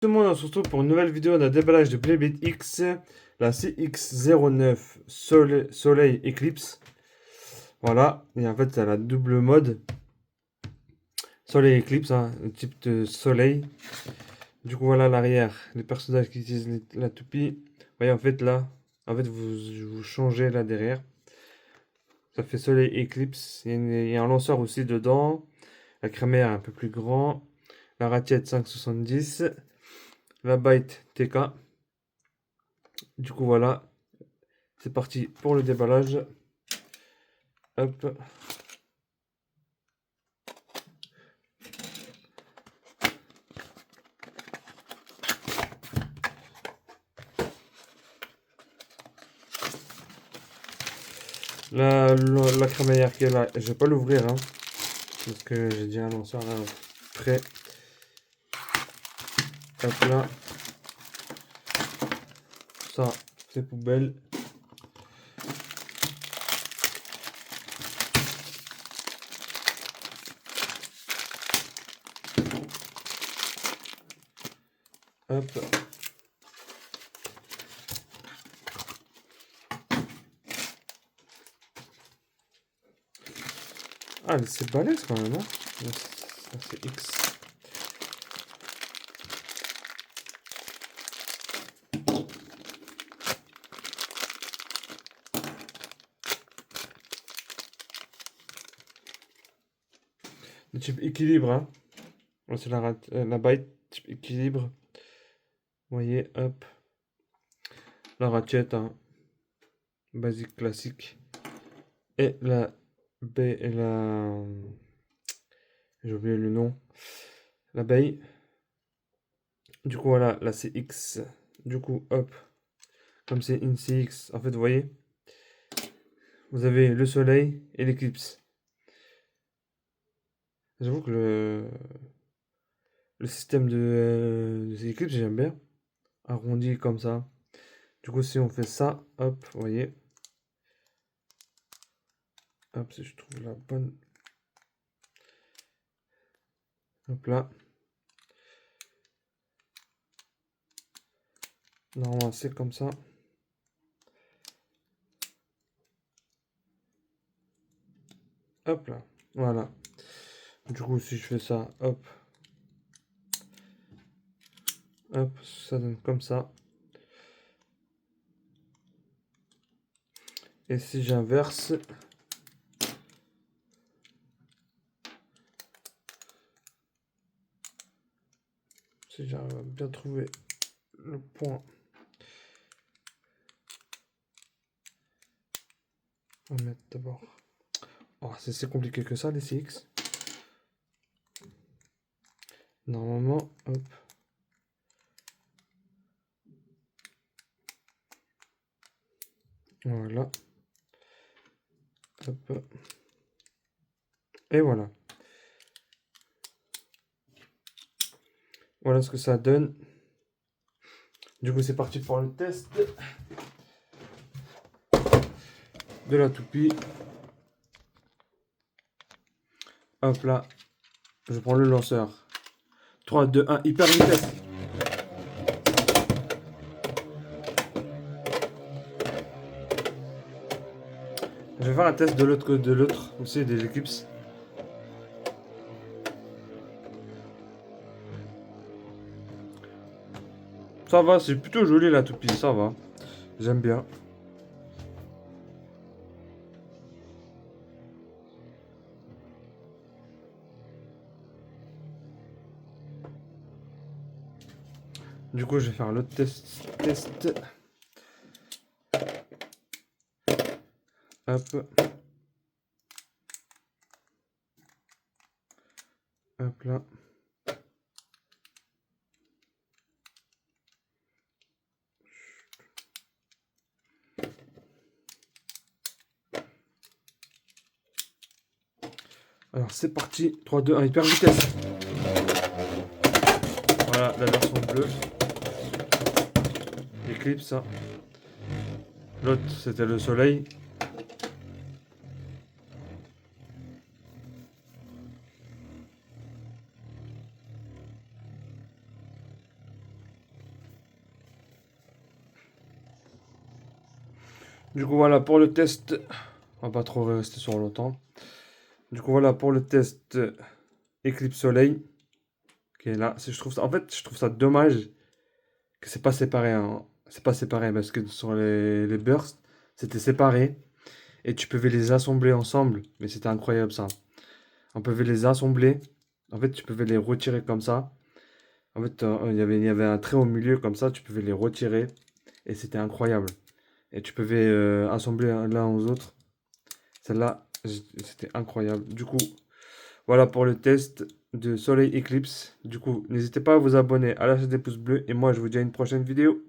Tout le monde, on se retrouve pour une nouvelle vidéo d'un déballage de Playbit X, la CX09 Soleil Eclipse. Voilà, et en fait, ça a la double mode Soleil Eclipse, hein, le type de soleil. Du coup, voilà l'arrière, les personnages qui utilisent la toupie. Vous voyez, en fait, là, vous changez là derrière. Ça fait Soleil Eclipse. Il y a un lanceur aussi dedans. La crémaire est un peu plus grand. La ratiette 5,70. La Byte TK. Du coup, voilà. C'est parti pour le déballage. Hop. La crémaillère qui est là, je vais pas l'ouvrir, hein, parce que j'ai déjà un lanceur là, prêt. Hop là. Ça, c'est poubelle. Hop. Ah, c'est balèze quand même, hein. Ça, c'est X. Le type équilibre, hein. Oh, c'est la byte type équilibre. Vous voyez, hop. La ratiette, hein, basique classique. Et la B et la. J'ai oublié le nom. L'abeille. Du coup, voilà, la CX. Du coup, hop. Comme c'est une CX, en fait, vous voyez, vous avez le soleil et l'éclipse. J'avoue que le système de ces éclipses, j'aime bien. Arrondi comme ça. Du coup, si on fait ça, hop, vous voyez. Hop, si je trouve la bonne. Hop là. Normalement, c'est comme ça. Hop là. Voilà. Du coup, si je fais ça, hop. Hop, ça donne comme ça. Et si j'inverse, si j'arrive à bien trouver le point, on va mettre d'abord. Oh, c'est si compliqué que ça, les CX. Normalement, hop. Voilà. Hop. Et voilà. Voilà ce que ça donne. Du coup, c'est parti pour le test de la toupie. Hop là. Je prends le lanceur. 3, 2, 1, hyper vitesse. Je vais faire un test de l'autre aussi, des Eclipse. Ça va, c'est plutôt joli la toupie, ça va. J'aime bien. Du coup, je vais faire le test. Hop. Hop là. Alors, c'est parti. 3, 2, 1, hyper vitesse. Voilà, la version bleue. Eclipse, ça. L'autre, c'était le soleil. Du coup, voilà pour le test. On va pas trop rester sur longtemps. Du coup, voilà pour le test Eclipse Soleil qui est là. Je trouve ça, en fait, je trouve ça dommage que c'est pas séparé, hein. C'est pas séparé parce que sur les bursts, c'était séparé et tu pouvais les assembler ensemble. Mais c'était incroyable ça. On pouvait les assembler. En fait, tu pouvais les retirer comme ça. En fait, il y avait un trait au milieu comme ça. Tu pouvais les retirer et c'était incroyable. Et tu pouvais assembler l'un aux autres. Celle-là, c'était incroyable. Du coup, voilà pour le test de Soleil Eclipse. Du coup, n'hésitez pas à vous abonner, à lâcher des pouces bleus. Et moi, je vous dis à une prochaine vidéo.